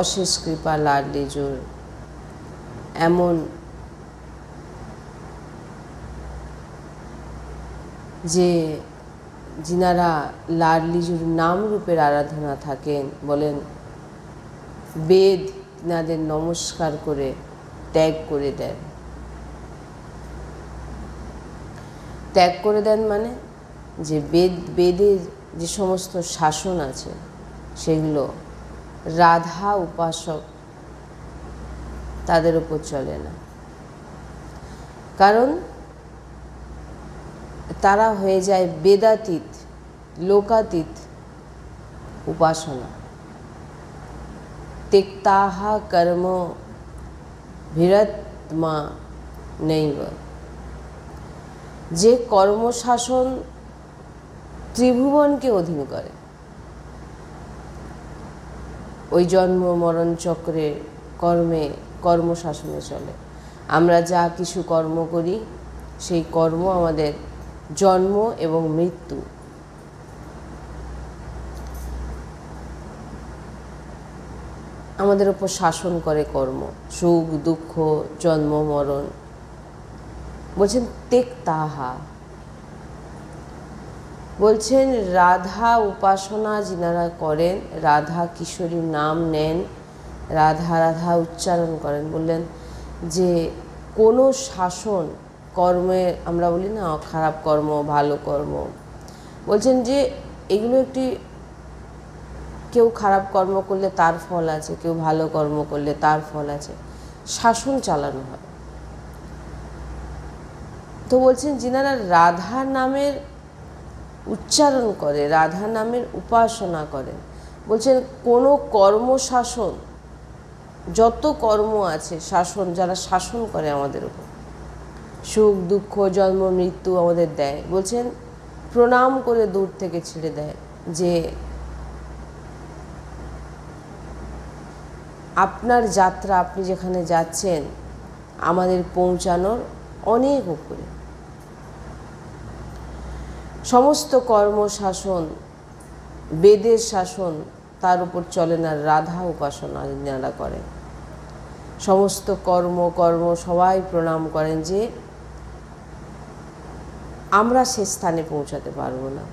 অশেষ কৃপা লাডলি জোর এমন যে যিনারা লাডলিজুর নাম রূপের আরাধনা থাকেন, বলেন বেদ তিনাদের নমস্কার করে ত্যাগ করে দেন। ত্যাগ করে দেন মানে যে বেদের যে সমস্ত শাসন আছে সেগুলো রাধা উপাসক তাদের উপর চলে না, কারণ তারা হয়ে যায় বেদাতীত লোকাতীত উপাসনা। त्यक्ताहा कर्म ভিরতমা নৈব, যে কর্মশাসন ত্রিভুবনকে অধীন করে, ওই জন্ম মরণ চক্রে কর্মশাসনে চলে। আমরা যা কিছু কর্ম করি সেই কর্ম আমাদের জন্ম এবং মৃত্যু, আমাদের উপর শাসন করে কর্ম, সুখ দুঃখ জন্ম মরণ। বলছেন त्यक्ताहा, বলছেন রাধা উপাসনা যিনারা করেন, রাধা কিশোরীর নাম নেন, রাধা রাধা উচ্চারণ করেন, বললেন যে কোনো শাসন কর্মে, আমরা বলি না খারাপ কর্ম ভালো কর্ম, বলছেন যে এগুলো একটি, কেউ খারাপ কর্ম করলে তার ফল আছে, কেউ ভালো কর্ম করলে তার ফল আছে, শাসন চালানো হয়। তো বলছেন যিনারা রাধা নামের উচ্চারণ করে, রাধা নামের উপাসনা করেন, বলছেন কোনো কর্মশাসন, যত কর্ম আছে শাসন, যারা শাসন করে আমাদের উপর, সুখ দুঃখ জন্ম মৃত্যু আমাদের দেয়, বলছেন প্রণাম করে দূর থেকে ছেড়ে দেয় যে আপনার যাত্রা, আপনি যেখানে যাচ্ছেন আমাদের পৌঁছানোর অনেক উপরে। সমস্ত কর্ম শাসন বেদের শাসন তার উপর চলে না, রাধা উপাসনা যারা করেন সমস্ত কর্ম সবাই প্রণাম করেন যে আমরা সে স্থানে পৌঁছাতে পারবো না।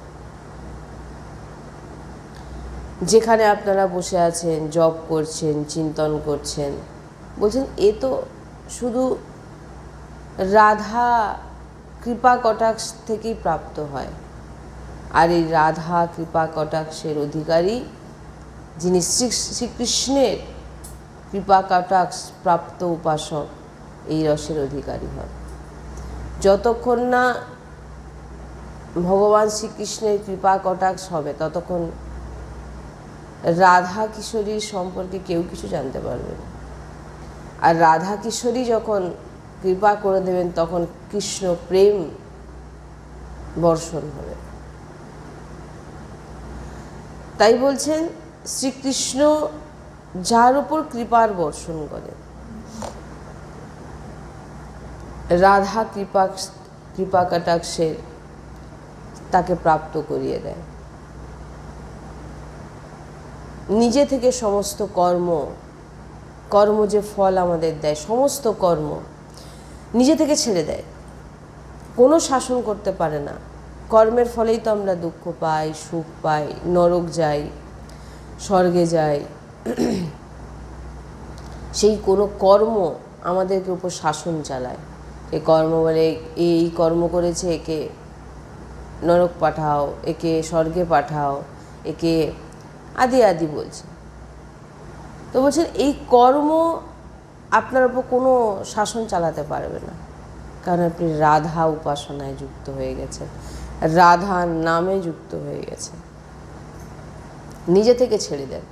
যেখানে আপনারা বসে আছেন, জপ করছেন, চিন্তন করছেন, বলছেন এ তো শুধু রাধা কৃপা কটাক্ষ থেকেই প্রাপ্ত হয়। আর এই রাধা কৃপা কটাক্ষের অধিকারী যিনি শ্রীকৃষ্ণের কৃপা কটাক্ষ প্রাপ্ত উপাসক, এই রসের অধিকারী হয়। যতক্ষণ না ভগবান শ্রীকৃষ্ণের কৃপা কটাক্ষ হবে ততক্ষণ রাধা কিশোরীর সম্পর্কে কেউ কিছু জানতে পারবে না। আর রাধা কিশোরী যখন কৃপা করে দেবেন তখন কৃষ্ণ প্রেম বর্ষণ হবে। তাই বলছেন শ্রীকৃষ্ণ যার উপর কৃপার বর্ষণ করে, রাধা কৃপা কটাক্ষের তাকে প্রাপ্ত করিয়ে দেয়। নিজে থেকে সমস্ত কর্ম যে ফল আমাদের দেয়, সমস্ত কর্ম নিজে থেকে ছেড়ে দেয়, কোনো শাসন করতে পারে না। কর্মের ফলেই তো আমরা দুঃখ পাই, সুখ পাই, নরক যাই, স্বর্গে যাই। সেই কোনো কর্ম আমাদেরকে উপর শাসন চালায়। এই কর্ম বলে এই কর্ম করেছে, একে নরক পাঠাও, একে স্বর্গে পাঠাও, একে আদি আদি বলছে। তো বলছেন এই কর্ম আপনার উপর কোনো শাসন চালাতে পারবে না, কারণ আপনি রাধা উপাসনায় যুক্ত হয়ে গেছেন, রাধার নামে যুক্ত হয়ে গেছেন। নিজে থেকে ছেড়ে দেন,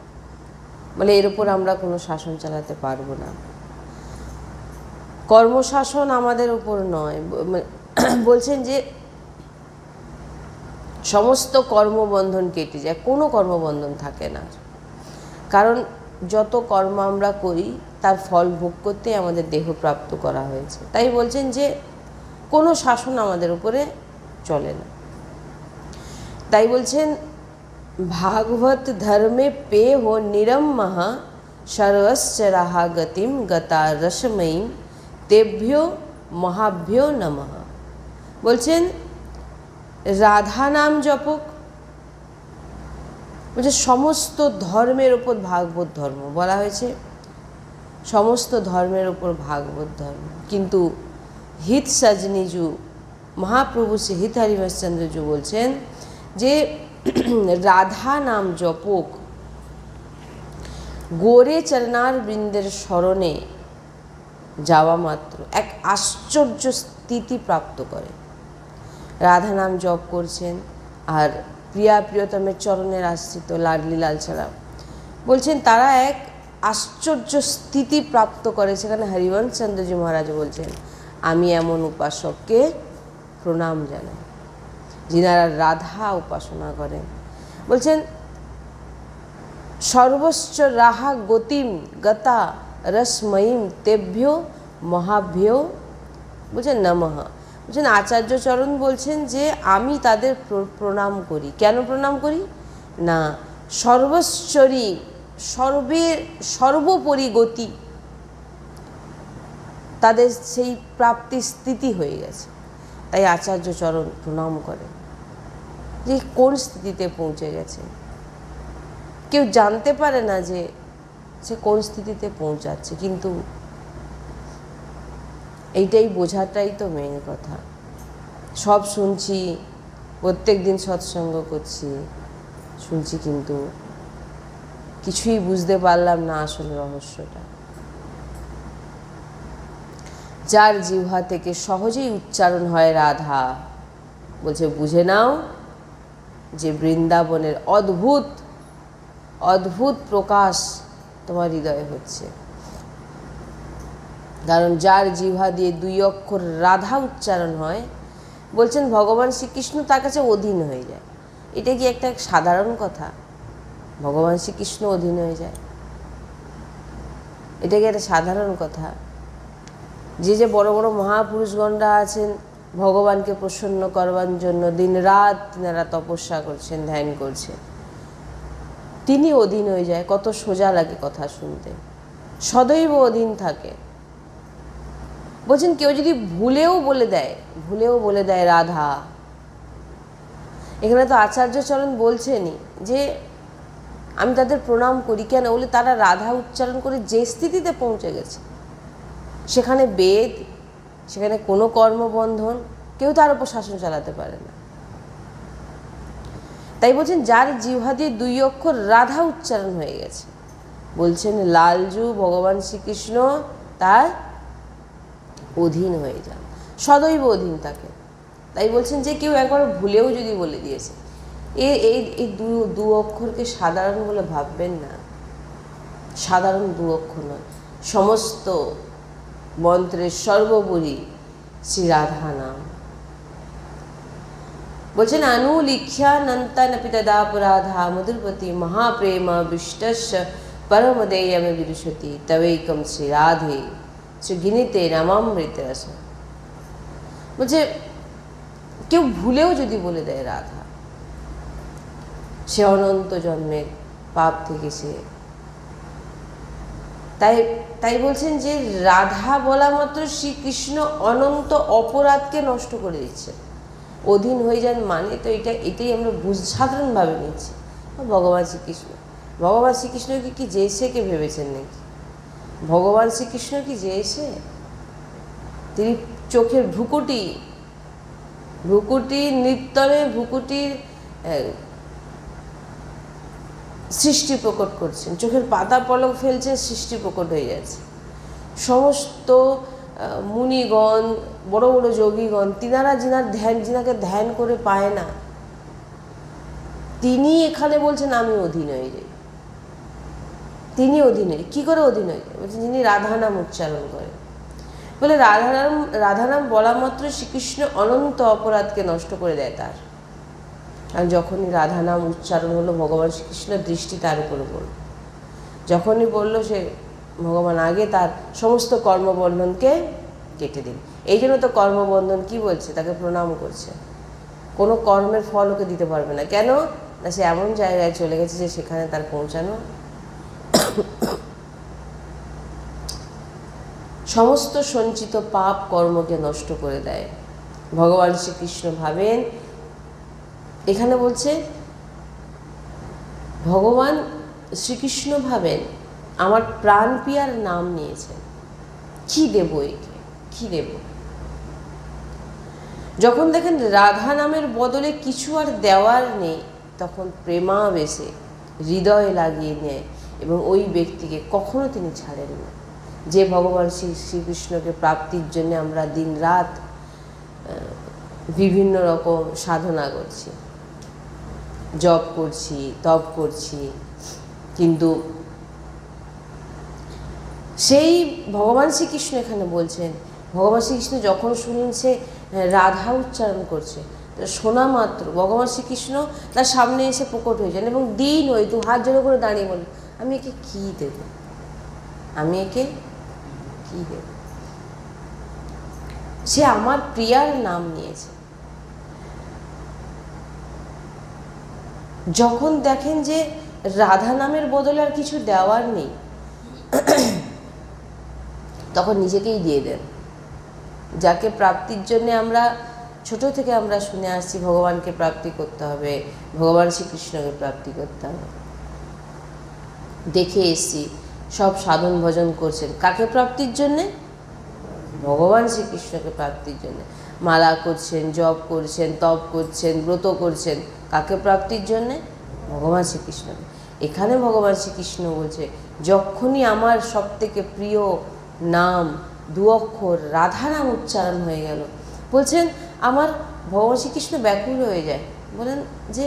বলে এর উপর আমরা কোনো শাসন চালাতে পারবো না। কর্মশাসন আমাদের উপর নয়। বলছেন যে সমস্ত কর্মবন্ধন কেটে যায়, কোনো কর্মবন্ধন থাকে না। কারণ যত কর্ম আমরা করি তার ফল ভোগ করতে আমাদের দেহ প্রাপ্ত করা হয়েছে। তাই বলছেন যে কোনো শাসন আমাদের উপরে চলে না। তাই বলছেন ভাগবত ধর্মে পে হো নিরম মহা सर्वश्च राहा गतिम गता रसमयीम तेभ्यो মহাভ্যো নমঃ। বলছেন রাধা নাম জপক, বলছে সমস্ত ধর্মের ওপর ভাগবত ধর্ম বলা হয়েছে, সমস্ত ধর্মের ওপর ভাগবত ধর্ম। কিন্তু হিত সজনীজু মহাপ্রভু শ্রী হিত হরিবংশচন্দ্রজু বলছেন যে রাধা নাম জপক গোরে চরণার বৃন্দের স্মরণে যাওয়া মাত্র এক আশ্চর্য স্থিতি প্রাপ্ত করে। রাধা নাম জপ করছেন আর প্রিয়া প্রিয়তমের চরণের আশ্রিত লাডলি লালছাড়া, বলছেন তারা এক আশ্চর্য স্থিতি প্রাপ্ত করে। সেখানে হরিবংশচন্দ্রজি মহারাজ বলছেন আমি এমন উপাসককে প্রণাম জানাই যিনারা রাধা উপাসনা করেন। বলছেন সর্বশ্চ রাহা গতিম গতা রসময়ীম তেভ্যো মহাভ্যো বলছেন নমঃ। বলছেন আচার্যচরণ বলছেন যে আমি তাদের প্রণাম করি। কেন প্রণাম করি না, সর্বশ্বরী সর্বোপরি গতি, তাদের সেই প্রাপ্তি স্থিতি হয়ে গেছে, তাই আচার্যচরণ প্রণাম করেন। যে কোন স্থিতিতে পৌঁছে গেছে কেউ জানতে পারে না যে সে কোন স্থিতিতে পৌঁছাচ্ছে, কিন্তু এইটাই বোঝাটাই তো মেন কথা। সব শুনছি, প্রত্যেক দিন সৎসঙ্গ করছি, শুনছি, কিন্তু কিছুই বুঝতে পারলাম না আসল রহস্যটা। যার জিহ্বা থেকে সহজেই উচ্চারণ হয় রাধা, বলছে বুঝে নাও যে বৃন্দাবনের অদ্ভুত অদ্ভুত প্রকাশ তোমার হৃদয়ে হচ্ছে। কারণ যার জিহ্বা দিয়ে 2 অক্ষর রাধা উচ্চারণ হয়, বলছেন ভগবান শ্রীকৃষ্ণ তার কাছে অধীন হয়ে যায়। এটা কি একটা সাধারণ কথা? ভগবান শ্রীকৃষ্ণ অধীন হয়ে যায়, এটা কি একটা সাধারণ কথা? যে বড় বড় মহাপুরুষগণরা আছেন ভগবানকে প্রসন্ন করবার জন্য দিন রাত তিনারা তপস্যা করছেন, ধ্যান করছেন, তিনি অধীন হয়ে যায়। কত সোজা লাগে কথা শুনতে, সদৈব অধীন থাকে। বলছেন কেউ যদি ভুলেও বলে দেয় রাধা, এখানে তো আচার্যচরণ বলছেনই যে আমি তাদের প্রণাম করি। কেন বলে তারা রাধা উচ্চারণ করে যে স্থিতিতে পৌঁছে গেছে, সেখানে বেদ, সেখানে কোনো কর্মবন্ধন, কেউ তার উপর শাসন চালাতে পারে না। তাই বলছেন যার জিহ্বা দিয়ে 2 অক্ষর রাধা উচ্চারণ হয়ে গেছে, বলছেন লালজু ভগবান শ্রীকৃষ্ণ তার অধীন হয়ে যান, সদৈব অধীন থাকে। তাই বলছেন যে কেউ একবার ভুলেও যদি বলে দিয়েছে, এই 2 অক্ষরকে সাধারণ বলে ভাববেন না। সাধারণ 2 অক্ষর নয়, সমস্ত মন্ত্রের সর্বোপরি শ্রী রাধা নাম। বলছেন অনুলিখ্যানন্তানপি তদাপরাধা মধুরপতি মহাপ্রেম বিষ্টস্য পরমদেয়ম বিরুষতি তবৈকম শ্রী রাধে শ্রী গিনিতে রামামৃত রস। বলছে কেউ ভুলেও যদি বলে দেয় রাধা, সে অনন্ত জন্মের পাপ থেকে সে, তাই বলছেন যে রাধা বলা মাত্র শ্রীকৃষ্ণ অনন্ত অপরাধকে নষ্ট করে দিচ্ছে। অধীন হয়ে যান মানে তো এটাই আমরা সাধারণভাবে নিচ্ছি। ভগবান শ্রীকৃষ্ণ কি যে এসেকে ভেবেছেন নাকি? ভগবান শ্রীকৃষ্ণ কি যে এসে? তিনি চোখের ভ্রুকুটি নিত্যনে ভ্রুকুটির সৃষ্টি প্রকট করছেন, চোখের পাতা পলক ফেলছেন, সৃষ্টি প্রকট হয়ে যাচ্ছে। সমস্ত মুনিগণ, বড় বড় যোগীগণ, যিনাকে ধ্যান করে পায় না, তিনি এখানে বলছেন আমি অধীন হয়ে যাই। তিনি অধীন হয়ে কী করে অধীন হয়ে যায়? বলছেন যিনি রাধা নাম উচ্চারণ করেন। বলে রাধা নাম বলা মাত্র শ্রীকৃষ্ণ অনন্ত অপরাধকে নষ্ট করে দেয় তার। আর যখনই রাধা নাম উচ্চারণ হলো, ভগবান শ্রীকৃষ্ণের দৃষ্টি তার উপরে পড়ল। যখনই বলল, সে ভগবান আগে তার সমস্ত কর্মবন্ধনকে কেটে দিন। এই জন্য তো কর্মবন্ধন কি বলছে, তাকে প্রণাম করছে। কোনো কর্মের ফল ওকে দিতে পারবে না। কেন না, সে এমন জায়গায় চলে গেছে যে সেখানে তার পৌঁছানো সমস্ত সঞ্চিত পাপ কর্মকে নষ্ট করে দেয়। ভগবান শ্রীকৃষ্ণ ভাবেন, এখানে বলছে ভগবান শ্রীকৃষ্ণ ভাবেন আমার প্রাণ প্রিয়ার নাম নিয়েছেন, কি দেব একে, কি দেব। যখন দেখেন রাধা নামের বদলে কিছু আর দেওয়ার নেই, তখন প্রেমাবেশে হৃদয়ে লাগিয়ে নেয় এবং ওই ব্যক্তিকে কখনো তিনি ছাড়েন না। যে ভগবান শ্রীকৃষ্ণকে প্রাপ্তির জন্য আমরা দিন রাত বিভিন্ন রকম সাধনা করছি, জপ করছি, তপ করছি, কিন্তু সেই ভগবান শ্রীকৃষ্ণ এখানে বলছেন, ভগবান শ্রীকৃষ্ণ যখন শুনলেন সে রাধা উচ্চারণ করছে, শোনা মাত্র ভগবান শ্রীকৃষ্ণ তার সামনে এসে প্রকট হয়ে যান এবং দিন ওই 2 হাত জোড়ো করে দাঁড়িয়ে বলেন, আমি একে কী দেব, আমি একে কী দেব। সে আমার প্রিয়ার নাম নিয়েছে। যখন দেখেন যে রাধা নামের বদলে আর কিছু দেওয়ার নেই, তখন নিজেকেই দিয়ে দেন। যাকে প্রাপ্তির জন্য আমরা ছোট থেকে আমরা শুনে আসছি ভগবানকে প্রাপ্তি করতে হবে, ভগবান শ্রীকৃষ্ণকে প্রাপ্তি করতে হবে, দেখে এসছি সব সাধন ভজন করছেন কাকে প্রাপ্তির জন্যে? ভগবান শ্রীকৃষ্ণকে প্রাপ্তির জন্যে। মালা করছেন, জপ করছেন, তপ করছেন, ব্রত করছেন, কাকে প্রাপ্তির জন্যে? ভগবান শ্রীকৃষ্ণকে। এখানে ভগবান শ্রীকৃষ্ণ বলছে যখনই আমার সবথেকে প্রিয় নাম 2 অক্ষর রাধা নাম উচ্চারণ হয়ে গেল, বলছেন আমার ভগবান শ্রীকৃষ্ণ ব্যাকুল হয়ে যায়, বলেন যে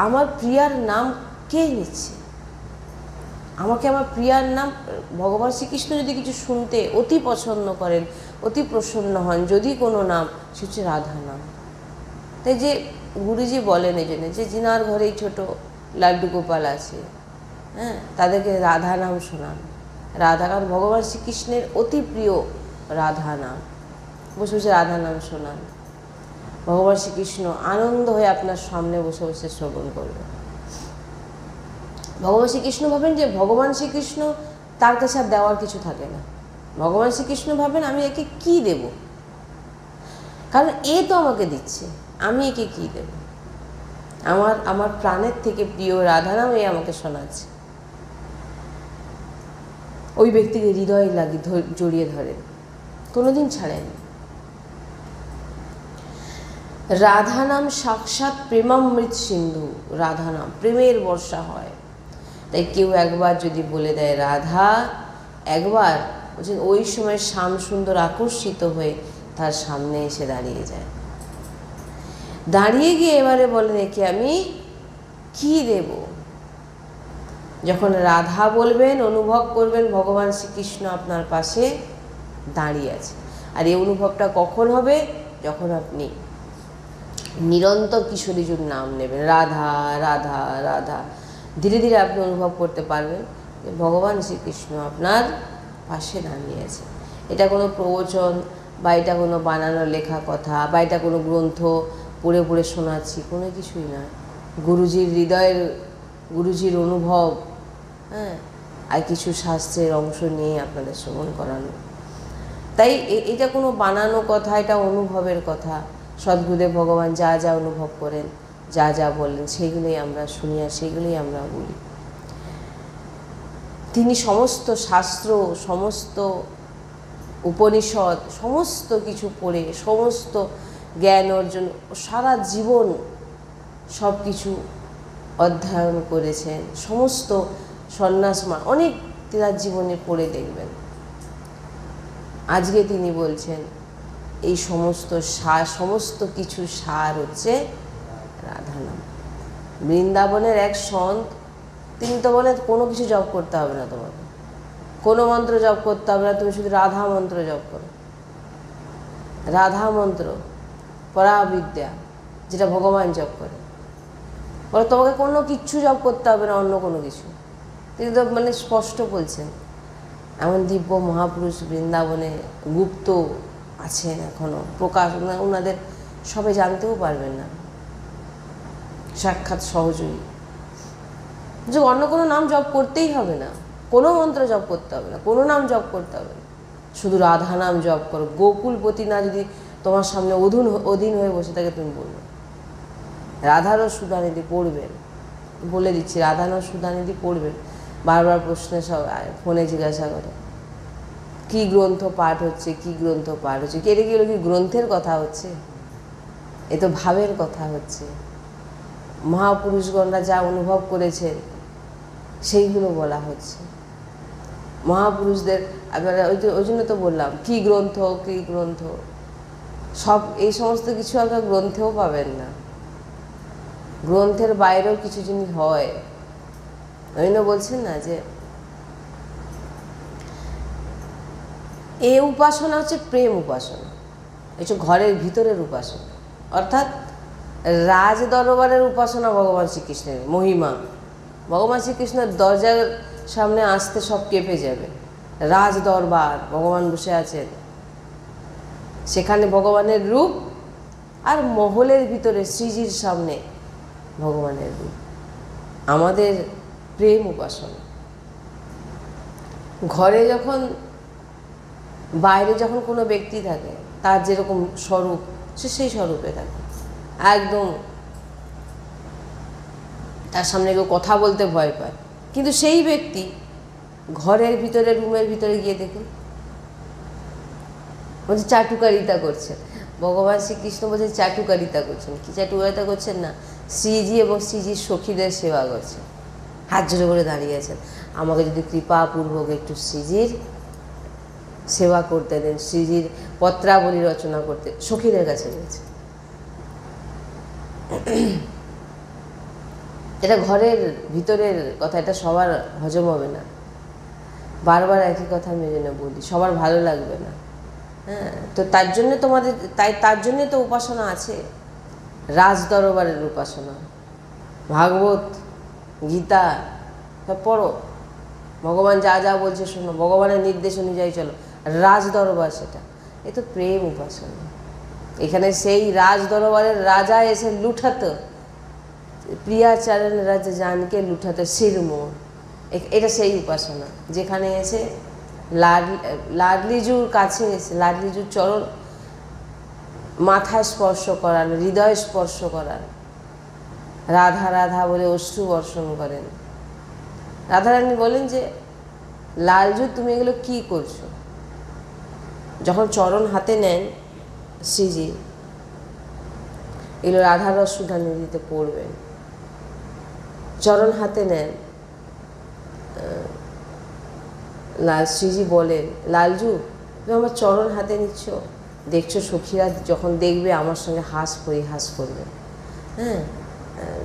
আমার প্রিয়ার নাম কে নিচ্ছে, আমাকে আমার প্রিয়ার নাম। ভগবান শ্রীকৃষ্ণ যদি কিছু শুনতে অতি পছন্দ করেন, অতি প্রসন্ন হন, যদি কোনো নাম, সে হচ্ছে রাধা নাম। তাই যে গুরুজি বলেন এই জন্য যে যিনার ঘরেই ছোট লাড্ডু গোপাল আছে, হ্যাঁ, তাদেরকে রাধা নাম শোনান। রাধা, কারণ ভগবান শ্রীকৃষ্ণের অতি প্রিয় রাধা নাম, বসে বসে রাধা নাম শোনান। ভগবান শ্রীকৃষ্ণ আনন্দ হয়ে আপনার সামনে বসে বসে শ্রবণ করবেন। ভগবান শ্রীকৃষ্ণ ভাবেন যে ভগবান শ্রীকৃষ্ণ তার কাছে আর দেওয়ার কিছু থাকে না। ভগবান শ্রীকৃষ্ণ ভাবেন আমি একে কি দেব, কারণ এ তো আমাকে দিচ্ছে, আমি একে কি দেব। আমার প্রাণের থেকে প্রিয় রাধা নাম এ আমাকে শোনাচ্ছে। ওই ব্যক্তিকে হৃদয়ে লাগিয়ে জড়িয়ে ধরেন, কোনোদিন ছাড়েন। রাধা নাম সাক্ষাৎ প্রেমামৃত সিন্ধু। রাধা নাম প্রেমের বর্ষা হয়। তাই কেউ একবার যদি বলে দেয় রাধা, একবার বলছেন ওই সময় শ্যাম সুন্দর আকর্ষিত হয়ে তার সামনে এসে দাঁড়িয়ে যায়। দাঁড়িয়ে গিয়ে এবারে বলেন একে আমি কি দেব। যখন রাধা বলবেন অনুভব করবেন ভগবান শ্রীকৃষ্ণ আপনার পাশে দাঁড়িয়ে আছে। আর এই অনুভবটা কখন হবে? যখন আপনি নিরন্তর কিশোরীজুর নাম নেবেন, রাধা রাধা রাধা। ধীরে ধীরে আপনি অনুভব করতে পারবেন যে ভগবান শ্রীকৃষ্ণ আপনার পাশে দাঁড়িয়ে আছে। এটা কোনো প্রবচন বা এটা কোনো বানানো লেখা কথা বা এটা কোনো গ্রন্থ পড়ে পড়ে শোনাচ্ছি, কোনো কিছুই নয়। গুরুজির হৃদয়ের, গুরুজির অনুভব, হ্যাঁ, আর কিছু শাস্ত্রের অংশ নিয়ে আপনাদের শ্রবণ করানো। তাই এটা কোনো বানানো কথা, এটা অনুভবের কথা। সদ্গুরুদেব ভগবান যা যা অনুভব করেন, যা যা বললেন, সেইগুলোই আমরা শুনি আর সেইগুলোই আমরা বলি। তিনি সমস্ত শাস্ত্র, সমস্ত উপনিষদ, সমস্ত কিছু পড়ে সমস্ত জ্ঞান অর্জন, সারা জীবন সব কিছু অধ্যয়ন করেছেন। সমস্ত সন্ন্যাস অনেক তার জীবনে পড়ে দেখবেন। আজকে তিনি বলছেন এই সমস্ত সার, সমস্ত কিছু সার হচ্ছে রাধা নাম। বৃন্দাবনের এক সন্ত, তিনি তো বলেন কোনো কিছু জপ করতে হবে না, তোমাকে কোনো মন্ত্র জপ করতে হবে না, তুমি শুধু রাধা মন্ত্র জপ করো। রাধা মন্ত্র পরাবিদ্যা, যেটা ভগবান জপ করে, বলে তোমাকে কোনো কিচ্ছু জপ করতে হবে না, অন্য কোনো কিছু। তিনি তো মানে স্পষ্ট বলছেন। এমন দিব্য মহাপুরুষ বৃন্দাবনে গুপ্ত আছেন এখনও, প্রকাশ ওনাদের সবাই জানতেও পারবেন না, সাক্ষাৎ সহযোগী। যে অন্য কোনো নাম জপ করতেই হবে না, কোনো মন্ত্র জপ করতে হবে না, কোনো নাম জপ করতে হবে না, শুধু রাধা নাম জপ করো, গোকুলপতি না যদি তোমার সামনে অধীন হয়ে বসে থাকে তুমি বলবে। রাধারও সুধানিধি পড়বেন, বলে দিচ্ছি, রাধারও সুধানিধি পড়বেন। বারবার প্রশ্নে সব ফোনে জিজ্ঞাসা করে কি গ্রন্থ পাঠ হচ্ছে, কি গ্রন্থ পাঠ হচ্ছে, কেটে গেলে কি গ্রন্থের কথা হচ্ছে? এ তো ভাবের কথা হচ্ছে। মহাপুরুষগণরা যা অনুভব করেছেন সেইগুলো বলা হচ্ছে। মহাপুরুষদের আপনারা ওই জন্য তো বললাম কি গ্রন্থ, কি গ্রন্থ, সব এই সমস্ত কিছু আপনারা গ্রন্থেও পাবেন না। গ্রন্থের বাইরেও কিছু জিনিস হয়। রবীন্দ্র বলছেন না যে এ উপাসনা হচ্ছে প্রেম উপাসনা, হচ্ছে ঘরের ভিতরের উপাসনা, অর্থাৎ রাজ দরবারের উপাসনা ভগবান শ্রীকৃষ্ণের মহিমা। ভগবান শ্রীকৃষ্ণের দরজার সামনে আসতে সব কেঁপে যাবে। রাজ দরবার, ভগবান বসে আছেন, সেখানে ভগবানের রূপ, আর মহলের ভিতরে শ্রীজির সামনে ভগবানের রূপ। আমাদের প্রেম উপাসনা। ঘরে যখন, বাইরে যখন কোনো ব্যক্তি থাকে তার যেরকম স্বরূপ, সে সেই স্বরূপে থাকে, একদম তার সামনে কেউ কথা বলতে ভয় পায়। কিন্তু সেই ব্যক্তি ঘরের ভিতরে, রুমের ভিতরে গিয়ে দেখুন, বলছে চাটুকারিতা করছেন। ভগবান শ্রীকৃষ্ণ বলছে চাটুকারিতা করছেন। কি চাটুকারিতা করছেন না, শ্রীজি এবং শ্রীজির সখীদের সেবা করছেন। হাত জোড়ে করে দাঁড়িয়ে আছেন, আমাকে যদি কৃপাপূর্বক একটু শ্রীজির সেবা করতে দেন, শ্রীজির পত্রাবলী রচনা করতে, সখীদের কাছে রয়েছে। এটা ঘরের ভিতরের কথা, এটা সবার হজম হবে না। বারবার একই কথা আমি জন্য বলি, সবার ভালো লাগবে না। হ্যাঁ, তো তার জন্যে তোমাদের, তার জন্যে তো উপাসনা আছে, রাজ দরবারের উপাসনা। ভাগবত, গীতা সব পড়ো, ভগবান যা যা বলছে শোনো, ভগবানের নির্দেশ অনুযায়ী চলো। রাজ দরবার সেটা, এ তো প্রেম উপাসনা। এখানে সেই রাজ দরবারের রাজা এসে লুঠাতো, প্রিয়াচারণ রাজা জানকে লুঠাতো শিরমোর, এটা সেই উপাসনা। যেখানে এসে লাডলিজুর কাছে এসে, লাডলিজুর চরণ মাথায় স্পর্শ করান, হৃদয় স্পর্শ করান, রাধা রাধা বলে অশ্রু বর্ষণ করেন। রাধারানী বলেন যে লালজু তুমি এগুলো কি করছো? যখন চরণ হাতে নেন শ্রীজি, এগুলো রাধার রস সুধানিধিতে পড়বেন, চরণ হাতে নেন, শ্রীজি বলেন লালজু তুমি আমার চরণ হাতে নিচ্ছ, দেখছো সখীরা যখন দেখবে আমার সঙ্গে হাস পরিহাস করবে, হ্যাঁ,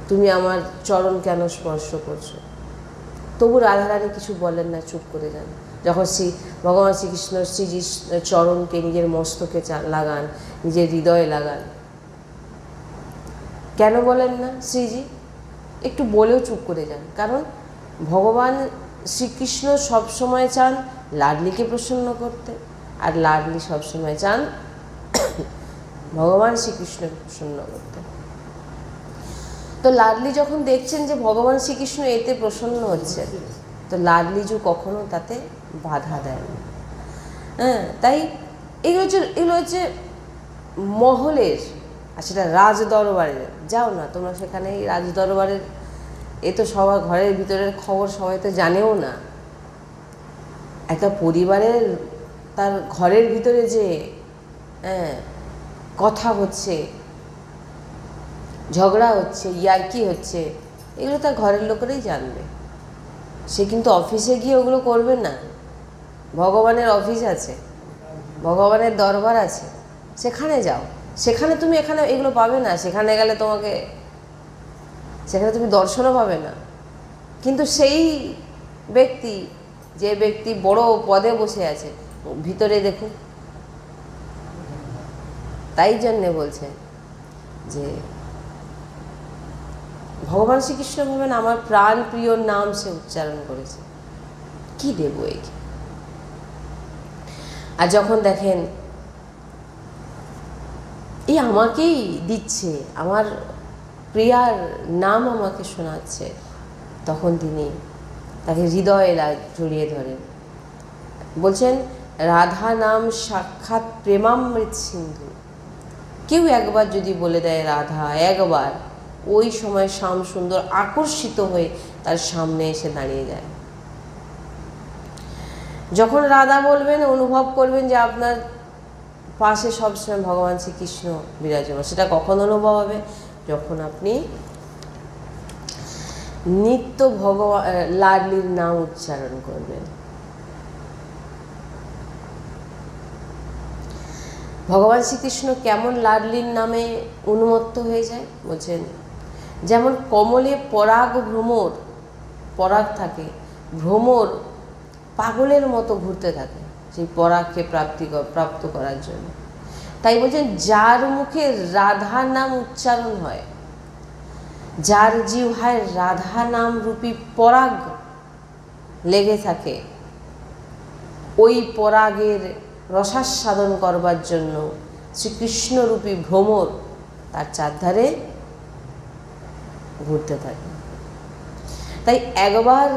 তুমি আমার চরণ কেন স্পর্শ করছো? তবু রাধারানী কিছু বলেন না, চুপ করে যান। যখন ভগবান শ্রীকৃষ্ণ শ্রীজির চরণকে নিজের মস্তকে লাগান, নিজের হৃদয়ে লাগান, কেন বলেন না শ্রীজি? একটু বলেও চুপ করে যান। কারণ ভগবান শ্রীকৃষ্ণ সবসময় চান লাডলিকে প্রসন্ন করতে, আর লাডলি সবসময় চান ভগবান শ্রীকৃষ্ণকে প্রসন্ন করতে। তো লাডলি যখন দেখছেন যে ভগবান শ্রীকৃষ্ণ এতে প্রসন্ন হচ্ছে, তো লাডলিজু কখনো তাতে বাধা দেয় না। হ্যাঁ, তাই এগুলো হচ্ছে মহলের, আর সেটা রাজ দরবারের। যাও না তোমরা সেখানে, এই রাজ দরবারের এ তো সবার ঘরের ভিতরের খবর সবাই তো জানেও না। একটা পরিবারের তার ঘরের ভিতরে যে কথা হচ্ছে, ঝগড়া হচ্ছে, ইয়ার্কি হচ্ছে, এগুলো তার ঘরের লোকেরাই জানবে। সে কিন্তু অফিসে গিয়ে ওগুলো করবে না। ভগবানের অফিস আছে, ভগবানের দরবার আছে, সেখানে যাও। সেখানে তুমি এখানে এগুলো পাবে না। সেখানে গেলে তোমাকে, সেখানে তুমি দর্শনও পাবে না। কিন্তু সেই ব্যক্তি, যে ব্যক্তি বড় পদে বসে আছে, ভিতরে দেখুন। তাই জন্যে বলছে যে ভগবান শ্রীকৃষ্ণ ভাবেন আমার প্রাণ প্রিয় নাম সে উচ্চারণ করেছে, কি দেব একে? আর যখন দেখেন এই আমাকেই দিচ্ছে, আমার প্রিয়ার নাম আমাকে শোনাচ্ছে, তখন তিনি তাকে হৃদয়ে জড়িয়ে ধরেন। বলছেন রাধা নাম সাক্ষাৎ প্রেমামৃত সিন্ধু। কেউ একবার যদি বলে দেয় রাধা, একবার, ওই সময় শ্যাম সুন্দর আকর্ষিত হয়ে তার সামনে এসে দাঁড়িয়ে যায়। যখন রাধা বলবেন, অনুভব করবেন যে আপনার পাশে সবসময় ভগবান শ্রীকৃষ্ণ বিরাজমান। সেটা কখন অনুভব হবে? যখন আপনি নিত্য ভগবান লাডলির নাম উচ্চারণ করবেন। ভগবান শ্রীকৃষ্ণ কেমন লাডলির নামে উন্মত্ত হয়ে যায় বলছেন, যেমন কমলে পরাগ ভ্রমর, পরাগ থাকে, ভ্রমর পাগলের মতো ঘুরতে থাকে সেই পরাগকে প্রাপ্ত করার জন্য। তাই বলছেন যার মুখে রাধা নাম উচ্চারণ হয়, যার জিহ্বায় রাধা নাম রূপী পরাগ লেগে থাকে, ওই পরাগের রসাস্বাদন করবার জন্য শ্রীকৃষ্ণরূপী ভ্রমর তার চারধারে ঘুরতে থাকে। তাই একবার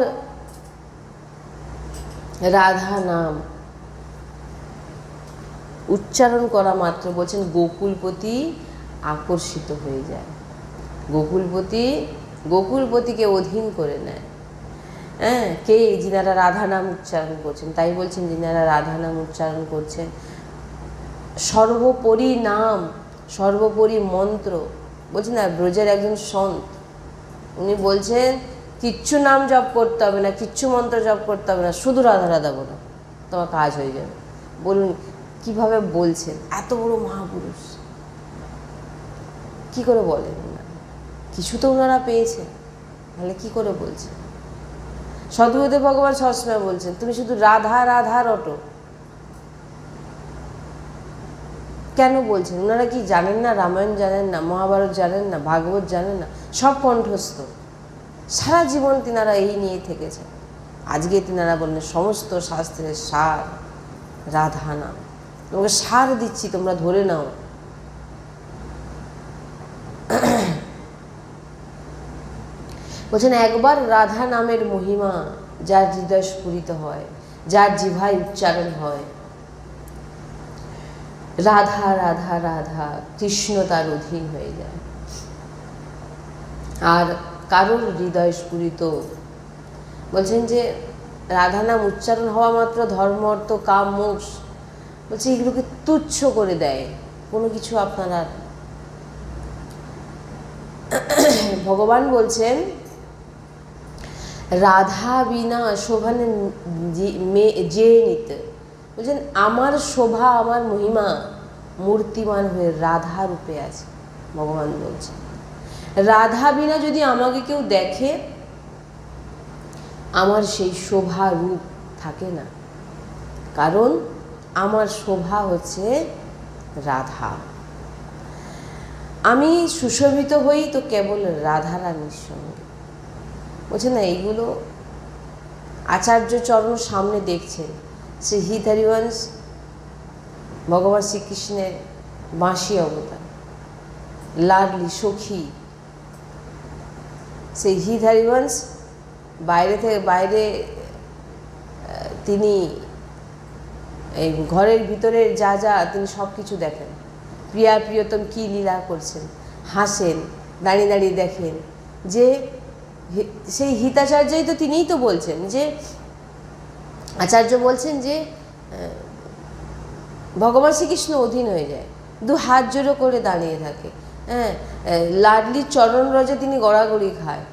রাধা নাম উচ্চারণ করা মাত্র বলছেন গোকুলপতি আকর্ষিত হয়ে যায়, গোকুলপতিকে অধীন করে নেয়। হ্যাঁ, কে? যিনারা রাধা নাম উচ্চারণ করছেন। তাই বলছেন যিনারা রাধা নাম উচ্চারণ করছেন, সর্বোপরি নাম, সর্বোপরি মন্ত্র। বলছেন না, ব্রজের একজন সন্ত, উনি বলছেন কিচ্ছু নাম জপ করতে হবে না, কিচ্ছু মন্ত্র জপ করতে হবে না, শুধু রাধা রাধা বলো, তোমার কাজ হয়ে যাবে। বলুন কিভাবে বলছেন এত বড় মহাপুরুষ, কি করে বলেন? কিছু তো ওনারা পেয়েছেন, তাহলে কি করে বলছেন? সদ্গুরুদেব ভগবান সবসময় বলছেন তুমি শুধু রাধা রাধা রটো। কেন বলছেন? ওনারা কি জানেন না? রামায়ণ জানেন না? মহাভারত জানেন না? ভাগবত জানেন না? সব কণ্ঠস্থ, সারা জীবন তিনারা এই নিয়ে থেকেছেন। আজকে তিনারা বললেন সমস্ত শাস্ত্রের সার রাধা নাম, তোমাকে সার দিচ্ছি, তোমরা ধরে নাও। বলছেন একবার রাধা নামের মহিমা যার হৃদয় স্ফুরিত হয়, যার জিহ্বায় উচ্চারণ হয়, রাধা রাধা রাধা, কৃষ্ণ তার অধীন হয়ে যায়। আর কারোর হৃদয় স্ফুরিত, বলছেন যে রাধা নাম উচ্চারণ হওয়া মাত্র ধর্ম, অর্থ, কাম, মোক্ষ, বলছে এগুলোকে তুচ্ছ করে দেয়, কোনো কিছু আপনারা। ভগবান বলছেন রাধা বিনা শোভানে যে নিতে, বলছেন আমার শোভা, আমার মহিমা মূর্তিমান হয়ে রাধা রূপে আছে। ভগবান বলছেন রাধা বিনা যদি আমাকে কেউ দেখে, আমার সেই শোভা রূপ থাকে না, কারণ আমার শোভা হচ্ছে রাধা। আমি সুশোভিত হই তো কেবল রাধা রানীর সঙ্গে। বলছে না, এইগুলো আচার্য চরণ সামনে দেখছেন। শ্রী হিত হরিবংশ ভগবান শ্রীকৃষ্ণের বাঁশি অবতার, লাডলি সখী। সেই হিত হরিবংশ বাইরে তিনি এই ঘরের ভিতরে যা যা তিনি সব কিছু দেখেন। প্রিয়া প্রিয়তম কী লীলা করছেন, হাসেন, দাঁড়িয়ে দাঁড়িয়ে দেখেন। যে সেই হিতাচার্যই তো, তিনিই তো বলছেন যে, আচার্য বলছেন যে ভগবান শ্রীকৃষ্ণ অধীন হয়ে যায়, দু হাত জোড়ো করে দাঁড়িয়ে থাকে। হ্যাঁ, লাডলির চরণ রজে তিনি গড়াগড়ি খায়,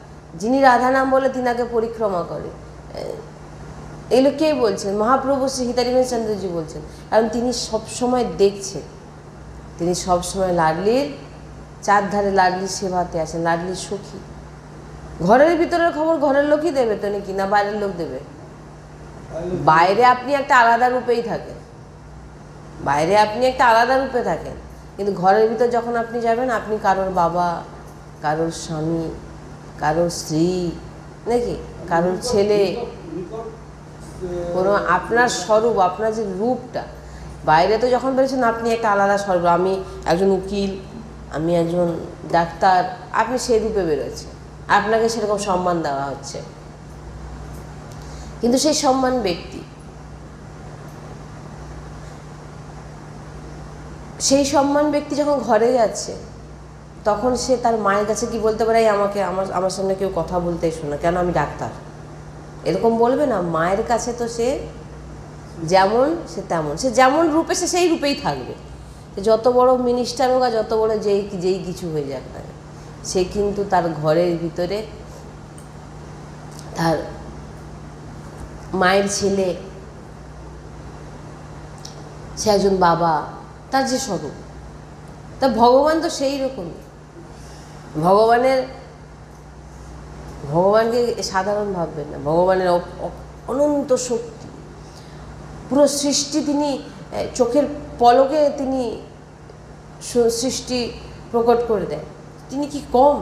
যিনি রাধা নাম বলে তিনাকে পরিক্রমা করে। এগুলো কে বলছেন? মহাপ্রভু শ্রী হিতারিবেন চন্দ্রজি বলছেন, কারণ তিনি সবসময় দেখছেন, তিনি সবসময় লাডলির চারধারে লাডলির সেবাতে আছেন, লাডলির সখী। ঘরের ভিতরের খবর ঘরের লোকই দেবে তো নাকি, না বাইরের লোক দেবে? বাইরে আপনি একটা আলাদা রূপেই থাকেন, বাইরে আপনি একটা আলাদা রূপে থাকেন, কিন্তু ঘরের ভিতর যখন আপনি যাবেন, আপনি কারোর বাবা, কারোর স্বামী, কারোর স্ত্রী, নাকি কারোর ছেলে, কোনো আপনার স্বরূপ, আপনার যে রূপটা বাইরে তো যখন বেরোচ্ছেন আপনি একটা আলাদা স্বরূপ। আমি একজন উকিল, আমি একজন ডাক্তার, আপনি সেই রূপে বেরোচ্ছেন, আপনাকে সেরকম সম্মান দেওয়া হচ্ছে, কিন্তু সেই সম্মান ব্যক্তি। সেই সম্মান ব্যক্তি যখন ঘরে যাচ্ছে তখন সে তার মায়ের কাছে কি বলতে পারে, আমাকে আমার সামনে কেউ কথা বলতে এসো না, কেন আমি ডাক্তার, এরকম বলবে না। মায়ের কাছে তো সে যেমন সে তেমন, সে যেমন রূপে সে সেই রূপেই থাকবে। যত বড় মিনিস্টার হোক আর যত বড় যেই কিছু হয়ে যাক না, সে কিন্তু তার ঘরের ভিতরে তার মায়ের ছেলে, সে একজন বাবা, তার যে স্বরূপ। তা ভগবান তো সেই রকমই। ভগবানকে সাধারণ ভাববেন না। ভগবানের অনন্ত শক্তি, পুরো সৃষ্টি তিনি চোখের পলকে তিনি সৃষ্টি প্রকট করে দেন। তিনি কি কম?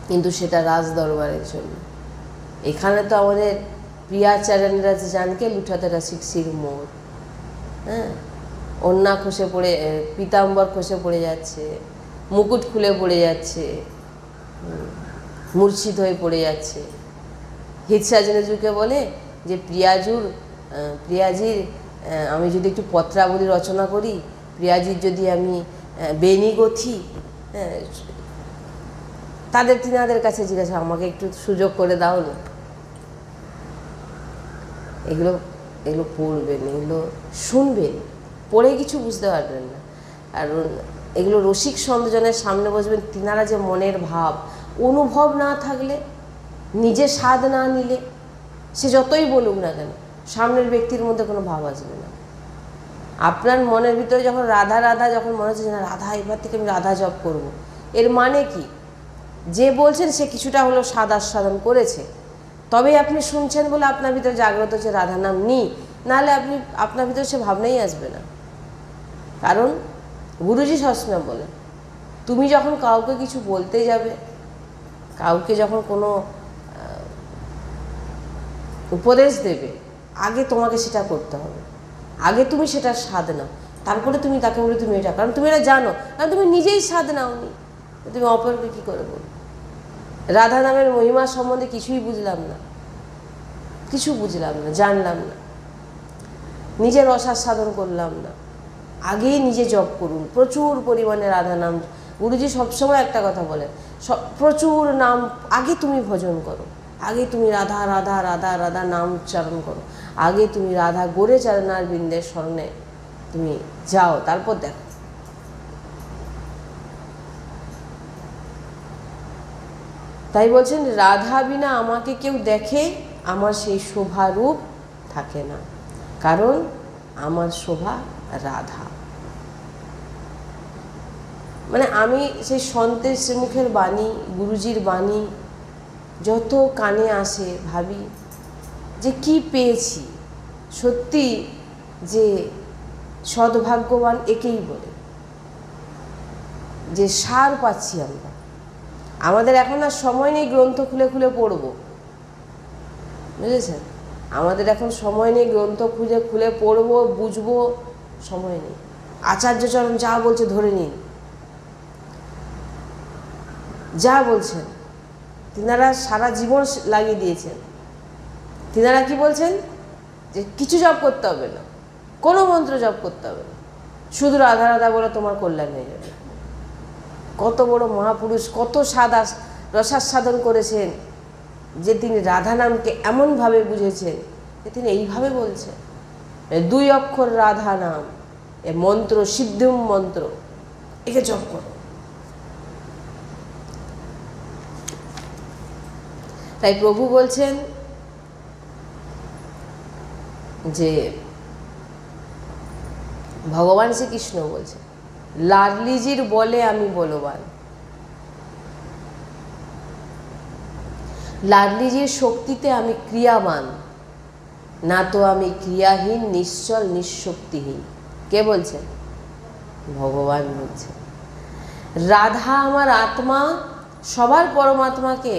কিন্তু সেটা রাজ দরবারের জন্য। এখানে তো আমাদের প্রিয়াচারণরা জানকে লুঠাতে শিখছির মোড়, হ্যাঁ, ওন্না খসে পড়ে, পীতাম্বর খসে পড়ে যাচ্ছে, মুকুট খুলে পড়ে যাচ্ছে, মূর্ছিত হয়ে পড়ে যাচ্ছে। হিতসাজনেজুকে বলে যে প্রিয়াজির আমি যদি একটু পত্রাবলী রচনা করি, প্রিয়াজির যদি আমি বেনি গথি, হ্যাঁ, তিনাদের কাছে জিজ্ঞাসা, আমাকে একটু সুযোগ করে দাও না। এগুলো পড়বেন, এগুলো শুনবেন, পড়ে কিছু বুঝতে পারবেন না। আর এগুলো রসিক সন্দজনের সামনে বসবেন, তিনারা যে মনের ভাব অনুভব না থাকলে, নিজে স্বাদ না নিলে, সে যতই বলুক না কেন, সামনের ব্যক্তির মধ্যে কোনো ভাব আসবে না। আপনার মনের ভিতরে যখন রাধা রাধা যখন মনে হচ্ছে না রাধা, এবার থেকে আমি রাধা জপ করব, এর মানে কি? যে বলছেন সে কিছুটা হলেও স্বাদ আস্বাদন করেছে, তবেই আপনি শুনছেন বলে আপনার ভিতরে জাগ্রত হচ্ছে রাধা নাম নিই, নাহলে আপনার ভিতরে সে ভাবনাই আসবে না। কারণ গুরুজি সবসময় বলে, তুমি যখন কাউকে কিছু বলতে যাবে, কাউকে যখন কোনো উপদেশ দেবে, আগে তোমাকে সেটা করতে হবে, আগে তুমি সেটার স্বাদ নাও, তারপরে তুমি তাকে বলে তুমি এটা, কারণ তুমি এটা জানো, কারণ তুমি নিজেই স্বাদ নাওনি, তুমি অপরকে কী করে বলবে? রাধা নামের মহিমা সম্বন্ধে কিছুই বুঝলাম না, জানলাম না, নিজের রসাস্বাদন করলাম না, আগেই নিজে জপ করুন প্রচুর পরিমাণে রাধা নাম। গুরুজি সবসময় একটা কথা বলেন, প্রচুর নাম আগে তুমি ভজন করো, আগে তুমি রাধা রাধা রাধা রাধা নাম উচ্চারণ করো, আগে তুমি রাধা গোরে চরণার বৃন্দের স্মরণে তুমি যাও, তারপর দেখো। তাই বলছেন, রাধা বিনা আমাকে কেউ দেখে, আমার সেই শোভারূপ থাকে না, কারণ আমার শোভা রাধা। মানে আমি সেই সন্তের শ্রীমুখের বাণী, গুরুজির বাণী যত কানে আসে, ভাবি যে কি পেয়েছি, সত্যি যে সদ্ভাগ্যবান একেই বলে, যে সার পাচ্ছি আমরা। আমাদের এখন আর সময় নেই গ্রন্থ খুলে খুলে পড়ব, বুঝেছেন? আমাদের এখন সময় নেই গ্রন্থ খুলে খুলে পড়বো, বুঝবো, সময় নেই। আচার্যচরণ যা বলছে ধরে নিন, যা বলছেন তিনারা সারা জীবন লাগিয়ে দিয়েছেন। তিনারা কি বলছেন? যে কিছু জপ করতে হবে না, কোনো মন্ত্র জপ করতে হবে না, শুধু রাধা রাধা বলে তোমার কল্যাণ হয়ে যাবে। কত বড় মহাপুরুষ, কত রসাস্বাদন করেছেন, যে তিনি রাধা নামকে এমনভাবে বুঝেছেন যে তিনি এইভাবে বলছেন, 2 অক্ষর রাধা নাম, এ মন্ত্র সিদ্ধম মন্ত্র, একে জপ করো। তাই প্রভু বলছেন যে, ভগবান শ্রীকৃষ্ণ বলছেন, লাডলিজির বলে আমি বলবান। লাডলিজির শক্তিতে আমি ক্রিয়াবান, না তো আমি ক্রিয়াহীন, নিশ্চল, নিঃশক্তিহীন। কে বলছেন? ভগবান বলছেন। রাধা আমার আত্মা, সবার পরমাত্মাকে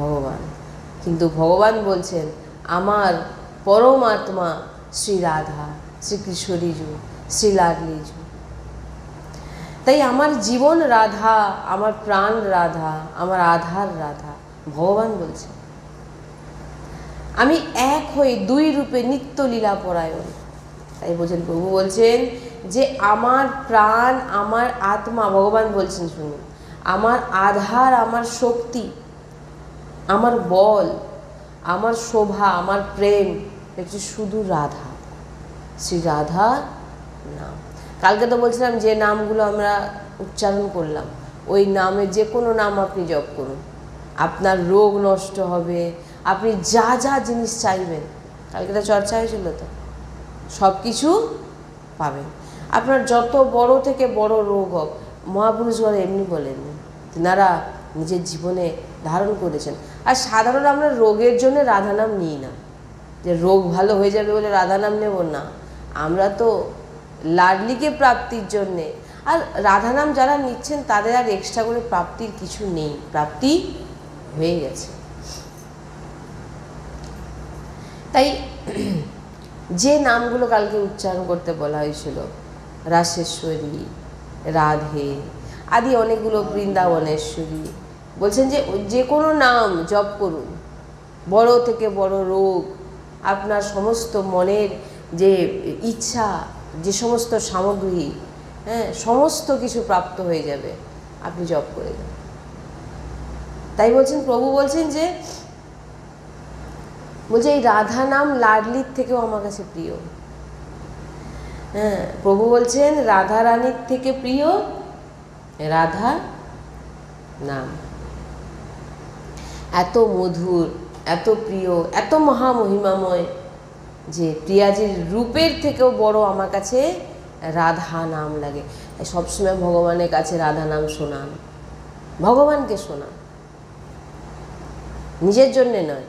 ভগবান, কিন্তু ভগবান বলছেন আমার পরমাত্মা শ্রী রাধা, শ্রীকৃষ্ণরিজু, শ্রী লাডলিজু। তাই আমার জীবন রাধা, আমার প্রাণ রাধা, আমার আধার রাধা। ভগবান বলছেন আমি এক হয়ে 2 রূপে নিত্য লীলা পরায়ণ। তাই বলছেন, প্রভু বলছেন যে আমার প্রাণ, আমার আত্মা, ভগবান বলছেন শুনুন, আমার আধার, আমার শক্তি, আমার বল, আমার শোভা, আমার প্রেম হচ্ছে শুধু রাধা, শ্রী রাধা নাম। কালকে তো বলছিলাম যে নামগুলো আমরা উচ্চারণ করলাম, ওই নামে যে কোনো নাম আপনি জপ করুন, আপনার রোগ নষ্ট হবে, আপনি যা যা জিনিস চাইবেন, কালকে তো চর্চা হয়েছিল, তো সব কিছু পাবেন। আপনার যত বড় থেকে বড় রোগ হোক, মহাপুরুষগণ এমনি বলেননি, তিনারা নিজের জীবনে ধারণ করেছেন। আর সাধারণ আমরা রোগের জন্য রাধা নাম নিই না, যে রোগ ভালো হয়ে যাবে বলে রাধা নাম নেব না, আমরা তো লাডলিকে প্রাপ্তির জন্যে। আর রাধা নাম যারা নিচ্ছেন তাদের আর এক্সট্রা করে প্রাপ্তির কিছু নেই, প্রাপ্তি হয়ে গেছে। তাই যে নামগুলো কালকে উচ্চারণ করতে বলা হয়েছিল, রাসেশ্বরী, রাধে আদি অনেকগুলো, বৃন্দাবনেশ্বরী, বলছেন যে যে কোনো নাম জপ করুন, বড় থেকে বড় রোগ, আপনার সমস্ত মনের যে ইচ্ছা, যে সমস্ত সামগ্রী, হ্যাঁ, সমস্ত কিছু প্রাপ্ত হয়ে যাবে আপনি জপ করে দেন। তাই বলছেন, প্রভু বলছেন যে বলছে এই রাধা নাম লাডলির থেকেও আমার কাছে প্রিয়। হ্যাঁ, প্রভু বলছেন রাধা রানীর থেকে প্রিয় রাধা নাম। এত মধুর, এত প্রিয়, এত মহামহিমাময় যে প্রিয়াজির রূপের থেকেও বড় আমার কাছে রাধা নাম লাগে। সবসময় ভগবানের কাছে রাধা নাম শোনান, ভগবানকে শোনান, নিজের জন্যে নয়।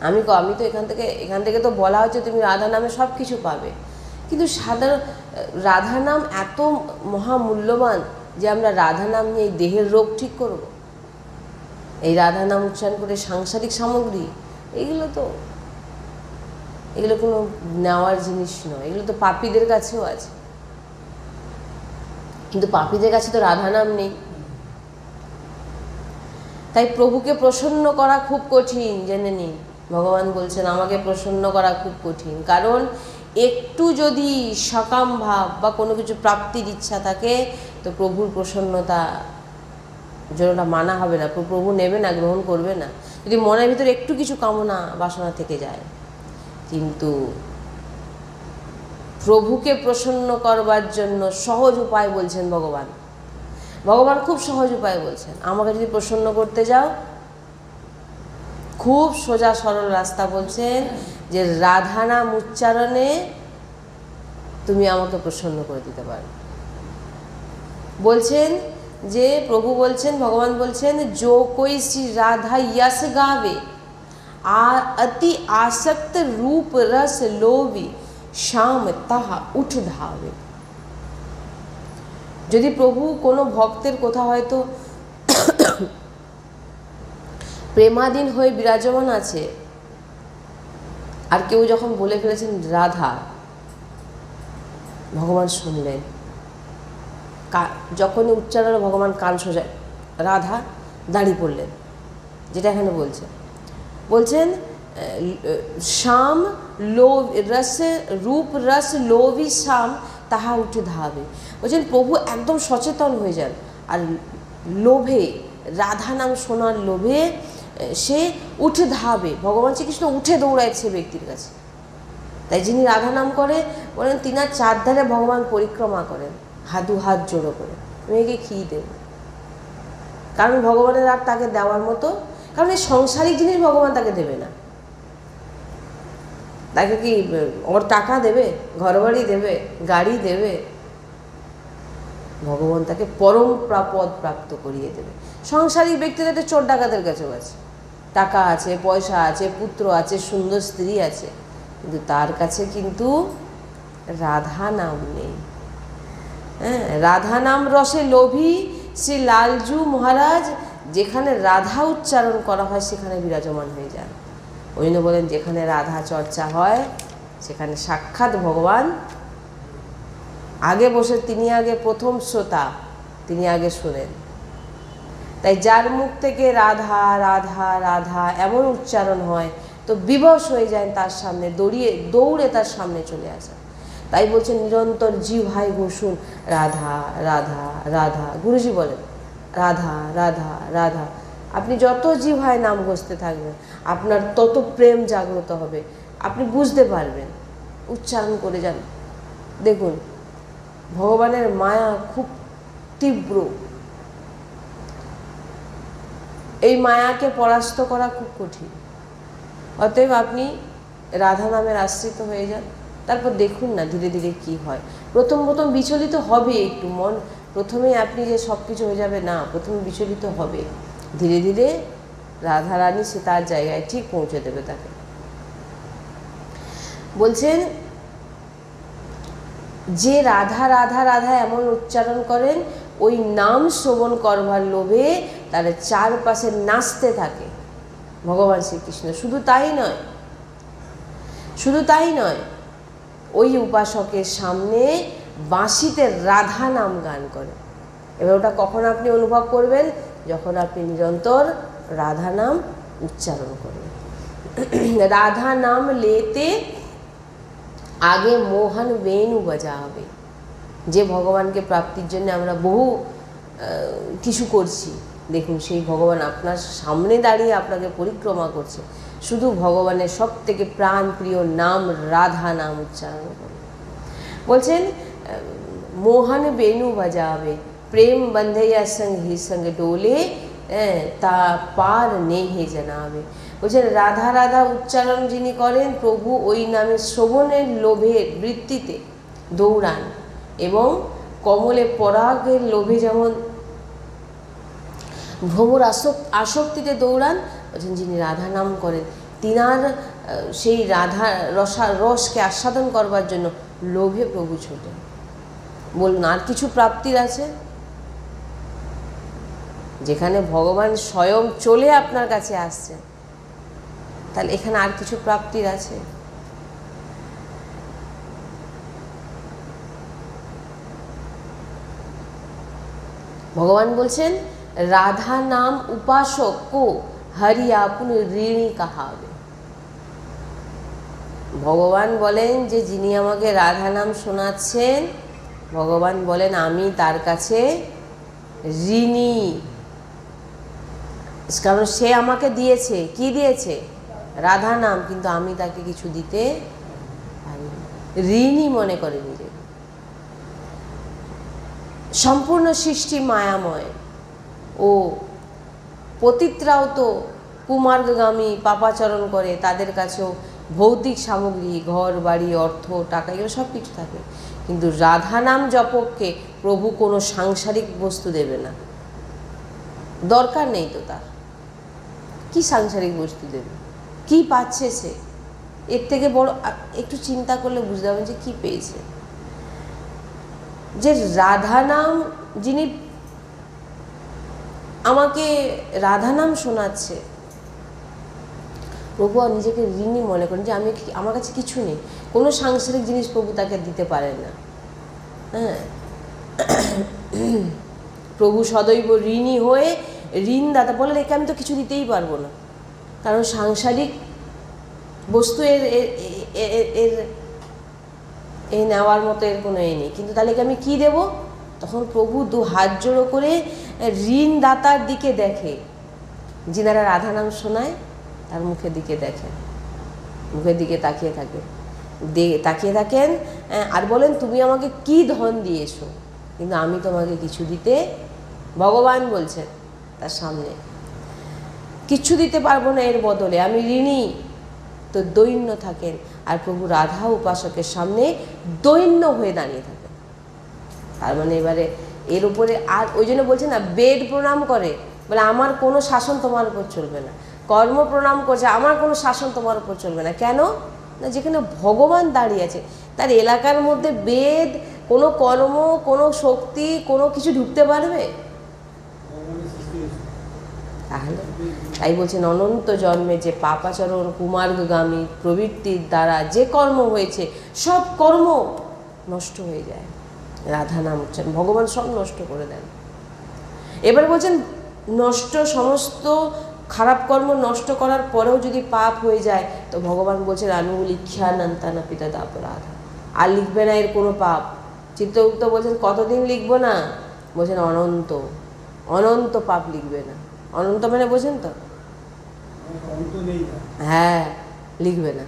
আমি তো এখান থেকে তো বলা হচ্ছে তুমি রাধা নামে সব কিছু পাবে, কিন্তু সাধারণ রাধা নাম এত মহামূল্যবান যে আমরা রাধা নাম নিয়ে এই দেহের রোগ ঠিক করব, এই রাধা নাম উচ্চারণ করে সাংসারিক সামগ্রী, এগুলো কোনো নেওয়ার জিনিস নয়। এগুলো তো পাপীদের কাছেও আছে, কিন্তু পাপীদের কাছে তো রাধা নাম নেই। তাই প্রভুকে প্রসন্ন করা খুব কঠিন, জেনে নিন। ভগবান বলছেন আমাকে প্রসন্ন করা খুব কঠিন, কারণ একটু যদি সকাম ভাব বা কোনো কিছু প্রাপ্তির ইচ্ছা থাকে তো প্রভুর প্রসন্নতা জন্যটা মানা হবে না, প্রভু নেবে না, গ্রহণ করবে না, যদি মনের ভিতরে একটু কিছু কামনা বাসনা থেকে যায়। কিন্তু প্রভুকে প্রসন্ন করবার জন্য সহজ উপায় বলছেন ভগবান। ভগবান খুব সহজ উপায় বলছেন, আমাকে যদি প্রসন্ন করতে যাও, খুব সোজা সরল রাস্তা বলছেন যে রাধা নাম উচ্চারণে তুমি আমাকে প্রসন্ন করে দিতে পারো। বলছেন যে প্রভু বলছেন, ভগবান বলছেন, जो कोई श्री राधा यस गावे अति आसक्त रूप रस लोभी श्याम ताहा उठ धावे। যদি প্রভু কোনো ভক্তের কোথাও হয়তো প্রেমাধীন হয়ে বিরাজমান আছে, আর কেউ যখন বলে ফেলেছেন রাধা, ভগবান শুনলেন, যখনই উচ্চারণ ভগবান কান সোজায়, রাধা দাঁড়িয়ে পড়লেন, যেটা এখানে বলছেন শ্যাম লোভ রস রূপ রস লোভী শ্যাম তাহা উঠে ধাবে। বলছেন প্রভু একদম সচেতন হয়ে যান, আর লোভে, রাধা নাম শোনার লোভে সে উঠে ধাবে। ভগবান শ্রীকৃষ্ণ উঠে দৌড়াচ্ছে ব্যক্তির কাছে। তাই যিনি রাধা নাম করে বলেন তিনার চারধারে ভগবান পরিক্রমা করেন, হাত জোড়ো করে, মেয়েকে খেয়ে দেব। কারণ ভগবানের আর তাকে দেওয়ার মতো, কারণ এই সংসারিক জিনিস ভগবান তাকে দেবে না। তাকে কি ওর টাকা দেবে, ঘরবাড়ি দেবে, গাড়ি দেবে? ভগবান তাকে পরম পদ প্রাপ্ত করিয়ে দেবে। সংসারিক ব্যক্তিদের তো চোর ডাকাতের কাছেও আছে, টাকা আছে, পয়সা আছে, পুত্র আছে, সুন্দর স্ত্রী আছে, কিন্তু তার কাছে কিন্তু রাধা নাম নেই। হ্যাঁ, রাধা নাম রসে লোভী শ্রী লালজু মহারাজ যেখানে রাধা উচ্চারণ করা হয় সেখানে বিরাজমান হয়ে যান। ওই জন্য বলেন যেখানে রাধা চর্চা হয় সেখানে সাক্ষাৎ ভগবান আগে বসে, তিনি আগে প্রথম শ্রোতা, তিনি আগে শোনেন। তাই যার মুখ থেকে রাধা রাধা রাধা এমন উচ্চারণ হয় তো বিবশ হয়ে যায়, তার সামনে দৌড়ে তার সামনে চলে আসে। তাই বলছেন নিরন্তর জিহ্বায় ঘোষুন রাধা রাধা রাধা। গুরুজি বলেন রাধা রাধা রাধা। আপনি যত জিহ্বায় নাম ঘষতে থাকবেন আপনার তত প্রেম জাগ্রত হবে, আপনি বুঝতে পারবেন। উচ্চারণ করে যান, দেখুন ভগবানের মায়া খুব তীব্র, এই মায়াকে পরাস্ত করা খুব কঠিন। অতএব আপনি রাধা নামের আশ্রিত হয়ে যান, তারপর দেখুন না ধীরে ধীরে কি হয়। প্রথম প্রথম বিচলিত হবে একটু মন, প্রথমে আপনি যে সব কিছু হয়ে যাবে না, প্রথমে বিচলিত হবে, ধীরে ধীরে রাধারানী সে তার জায়গায় ঠিক পৌঁছে দেবে তাকে। বলছেন যে রাধা রাধা রাধা এমন উচ্চারণ করেন ওই নাম শ্রবণ করবার লোভে তারা চারপাশে নাচতে থাকে ভগবান শ্রীকৃষ্ণ। শুধু তাই নয়, শুধু তাই নয়, ওই উপাসকের সামনে বাঁশিতে রাধা নাম গান করে। এবার ওটা কখন আপনি অনুভব করবেন? যখন আপনি নিরন্তর রাধা নাম উচ্চারণ করবেন। রাধা নাম লেতে আগে মোহন বেনু বাজা হবে। যে ভগবানকে প্রাপ্তির জন্য আমরা বহু কিছু করছি, দেখুন সেই ভগবান আপনার সামনে দাঁড়িয়ে আপনাকে পরিক্রমা করছে। শুধু ভগবানের সব থেকে প্রাণ প্রিয় নাম রাধা নাম উচ্চারণ করুন। বলছেন মোহন বেনু বাজাবে প্রেম বন্ধেয়া সঙ্গ হি সঙ্গ ডোলে তা পার নেহে জানাবে। বলছেন রাধা রাধা উচ্চারণ যিনি করেন প্রভু ওই নামে শ্রবণের লোভের বৃত্তিতে দৌড়ান এবং কমলে পরাগের লোভে যেমন ভ্রমর আসক্তিতে দৌড়ান, বলছেন যিনি রাধা নাম করেন তিনার সেই রাধা রসকে আস্বাদন করবার জন্য লোভে প্রভু ছোটেন। বলুন আর কিছু প্রাপ্তির আছে? যেখানে ভগবান স্বয়ং চলে আপনার কাছে আসছেন, তাহলে এখানে আর কিছু প্রাপ্তির আছে? ভগবান বলছেন রাধা নাম উপাসক কো হরি আপন ঋণী কাহাবে। ভগবান বলেন যে যিনি আমাকে রাধা নাম শোনাচ্ছেন, ভগবান বলেন আমি তার কাছে ঋণী, কারণ সে আমাকে দিয়েছে। কি দিয়েছে? রাধা নাম, কিন্তু আমি তাকে কিছু দিতে পারিনি। ঋণী মনে করে নিজেকে। সম্পূর্ণ সৃষ্টি মায়াময়, ও পতিতরাও তো কুমার্গগামী পাপাচরণ করে, তাদের কাছেও ভৌতিক সামগ্রী ঘর বাড়ি অর্থ টাকা এগুলো সব কিছু থাকে, কিন্তু রাধা নাম জপককে প্রভু কোনো সাংসারিক বস্তু দেবে না, দরকার নেই তো তার। কি সাংসারিক বস্তু দেবে? কি পাচ্ছে সে? এর থেকে বড় একটু চিন্তা করলে বুঝতে পারবেন যে কি পেয়েছে। যে রাধা নাম যিনি আমাকে রাধা নাম শোনাচ্ছে, প্রভু নিজেকে ঋণী মনে করেন যে আমি আমার কাছে কিছু নেই, কোনো সাংসারিক জিনিস প্রভু তাকে দিতে পারেন না। হ্যাঁ, প্রভু সদৈব ঋণী হয়ে ঋণদাতা বললেন একে আমি তো কিছু দিতেই পারবো না, কারণ সাংসারিক বস্তু এর এই নেওয়ার মতো এর কোনো এ নেই, কিন্তু তাহলে আমি কি দেব? তখন প্রভু দু হাত জোড়ো করে ঋণদাতার দিকে দেখে, যিনারা রাধা নাম শোনায় তার মুখের দিকে দেখেন, মুখের দিকে তাকিয়ে থাকেন আর বলেন তুমি আমাকে কি ধন দিয়েছো, কিন্তু আমি তোমাকে কিছু দিতে, ভগবান বলছেন তার সামনে, কিচ্ছু দিতে পারবো না, এর বদলে আমি ঋণী। তো দৈন্য থাকেন, আর প্রভু রাধা উপাসকের সামনে দৈন্য হয়ে দাঁড়িয়ে থাকেন। তার মানে এবারে এর উপরে আর ওই জন্য বলছে না, বেদ প্রণাম করে বলে আমার কোনো শাসন তোমার উপর চলবে না, কর্ম প্রণাম করছে আমার কোনো শাসন তোমার উপর চলবে না। কেন না? যেখানে ভগবান দাঁড়িয়ে আছে তার এলাকার মধ্যে বেদ, কোনো কর্ম, কোনো শক্তি, কোনো কিছু ঢুকতে পারবে? তাহলে তাই বলছেন অনন্ত জন্মে যে পাপাচরণ কুমার্গগামী প্রবৃত্তির দ্বারা যে কর্ম হয়েছে সব কর্ম নষ্ট হয়ে যায়। রাধা নাম উচ্চারণ ভগবান সব নষ্ট করে দেন। এবার বলছেন নষ্ট, সমস্ত খারাপ কর্ম নষ্ট করার পরেও যদি পাপ হয়ে যায় তো ভগবান বলছেন আনুলিখ্যানন্তানা পিতা অপরাধ, আর লিখবে না এর কোনো পাপ। চিত্রগুপ্ত বলছেন কতদিন লিখবো না, বলছেন অনন্ত, অনন্ত পাপ লিখবে না। অনন্ত মানে বোঝেন তো? হ্যাঁ, লিখবে না।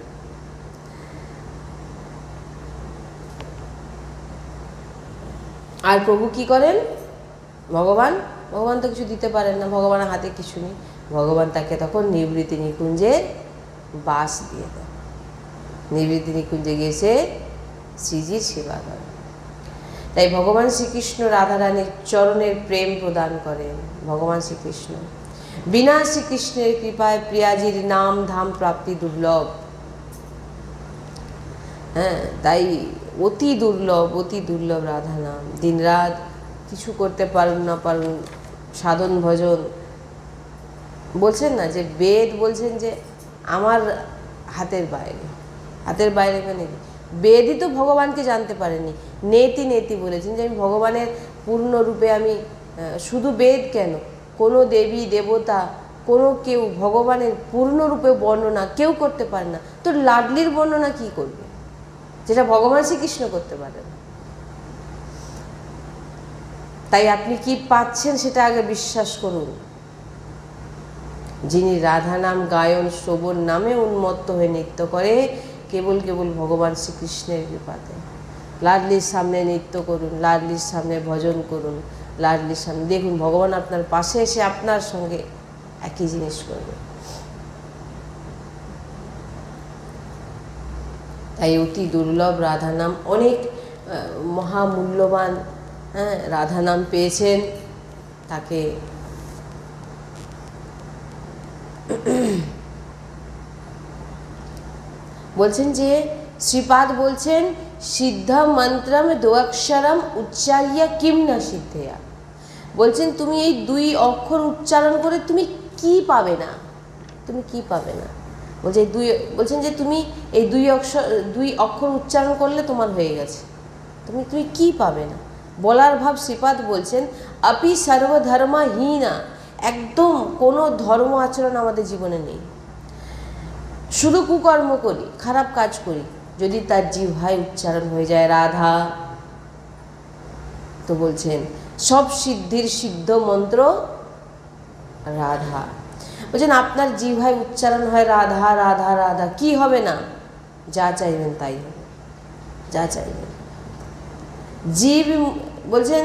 আর প্রভু কি করেন? ভগবান তো কিছু দিতে পারেন না, ভগবানের হাতে কিছু নেই। ভগবান তাকে তখন নিবৃত্তি নিকুঞ্জে বাস দিয়ে দেন। নিবৃত্তি নিকুঞ্জে গিয়েছে শ্রীজির সেবা করেন। তাই ভগবান শ্রীকৃষ্ণ রাধারানীর চরণের প্রেম প্রদান করেন। ভগবান শ্রীকৃষ্ণ বিনা শ্রীকৃষ্ণের কৃপায় প্রিয়াজির নাম ধাম প্রাপ্তি দুর্লভ। হ্যাঁ, তাই অতি দুর্লভ রাধা নাম। দিনরাত কিছু করতে পারুন না পারুন, সাধন ভজন বলছেন না, যে বেদ বলছেন যে আমার হাতের বাইরে মানে বেদই তো ভগবানকে জানতে পারেনি। নেতি বলেছেন যে আমি ভগবানের পূর্ণ রূপে, আমি শুধু বেদ কেন, কোনো দেবী দেবতা কোনো কেউ ভগবানের পূর্ণ রূপে বর্ণনা কেউ করতে পারে না। তো লাডলির বর্ণনা কি করবে, যেটা ভগবান শ্রীকৃষ্ণ করতে পারেন? তাই আপনি কি পাচ্ছেন সেটা আগে বিশ্বাস করুন। যিনি রাধা নাম গায়ন শ্রবণ নামে উন্মত্ত হয়ে নৃত্য করে, কেবল ভগবান শ্রীকৃষ্ণের কৃপাতে। লাডলির সামনে নৃত্য করুন, লাডলির সামনে ভজন করুন, লাডলির সামনে দেখুন ভগবান আপনার পাশে এসে আপনার সঙ্গে একই জিনিস করবে। তাই অতি দুর্লভ রাধা নাম, অনেক মহামূল্যবান রাধা নাম পেয়েছেন, তাকে বলছেন যে শ্রীপাদ বলছেন সিদ্ধ মন্ত্রম দ্বক্ষরম উচ্চার্য কিম না সিদ্ধেয়া। বলছেন তুমি এই দুই অক্ষর উচ্চারণ করে তুমি কি পাবে না, বলছেন যে তুমি এই দুই অক্ষর উচ্চারণ করলে তোমার হয়ে গেছে, তুমি কি পাবে না। বলার ভাব শ্রীপাদ বলছেন আপি সর্বধর্মহীনা, একদম কোনো ধর্ম আচরণ আমাদের জীবনে নেই। শুধু কুকর্ম করি, খারাপ কাজ করি, যদি তার জিহ্বায় উচ্চারণ হয়ে যায় রাধা, তো বলছেন সব সিদ্ধির সিদ্ধ মন্ত্র রাধা। বলছেন আপনার জিহ্বায় উচ্চারণ হয় রাধা রাধা রাধা, কি হবে না? যা চাইবেন তাই হবে, যা চাইবেন। জীব বলছেন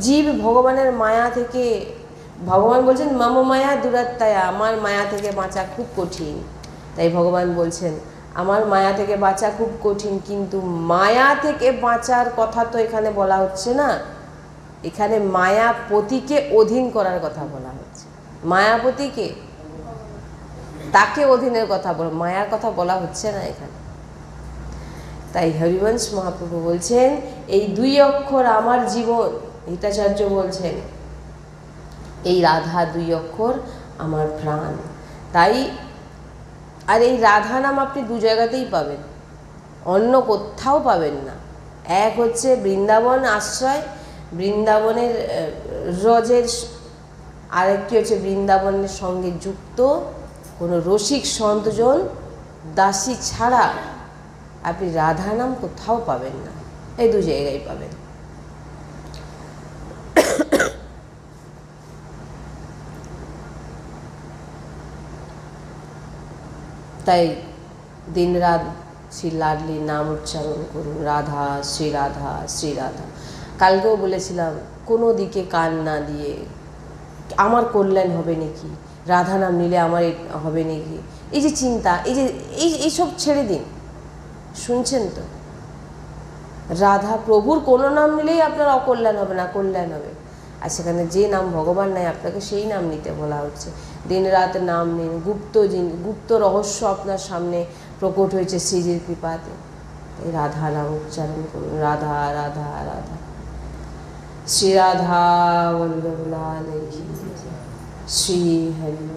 জীব ভগবানের মায়া থেকে, ভগবান বলছেন মম মায়া দূরাত্মায়া, আমার মায়া থেকে বাঁচা খুব কঠিন। তাই ভগবান বলছেন আমার মায়া থেকে বাঁচা খুব কঠিন, কিন্তু মায়া থেকে বাঁচার কথা তো এখানে বলা হচ্ছে না, এখানে মায়াপতিকে অধীন করার কথা বলা হচ্ছে। মায়াপতিকে, তাকে অধীনের কথা বলা, মায়ার কথা বলা হচ্ছে না এখানে। তাই হরিবংশ মহাপ্রভু বলছেন এই দুই অক্ষর আমার জীবন। গীতাচার্য বলছেন এই রাধা দুই অক্ষর আমার প্রাণ। তাই আর এই রাধা নাম আপনি দু জায়গাতেই পাবেন, অন্য কোথাও পাবেন না। এক হচ্ছে বৃন্দাবন আশ্রয়, বৃন্দাবনের রজের, আরেকটি হচ্ছে বৃন্দাবনের সঙ্গে যুক্ত কোনো রসিক সন্তজন দাসী ছাড়া আপনি রাধা নাম কোথাও পাবেন না, এই দু জায়গায় পাবেন। তাই দিনরাত শ্রী লাডলির নাম উচ্চারণ করুন, রাধা শ্রী রাধা শ্রী রাধা। কালকেও বলেছিলাম কোনো দিকে কান না দিয়ে আমার কল্যাণ হবে নাকি, রাধা নাম নিলে আমার হবে নাকি, এই যে চিন্তা, এইসব ছেড়ে দিন। শুনছেন তো, রাধা প্রভুর কোনো নাম নিলেই আপনার অকল্যাণ হবে না, কল্যাণ হবে। আর সেখানে যে নাম ভগবান নেয় আপনাকে সেই নাম নিতে বলা হচ্ছে। দিন রাত নাম নিন, গুপ্ত রহস্য আপনার সামনে প্রকট হয়েছে শ্রীজির কৃপাতে। এই রাধা নাম উচ্চারণ করুন, রাধা রাধা রাধা। শ্রী রাধা বল্লভ লাল কি, শ্রী হরি।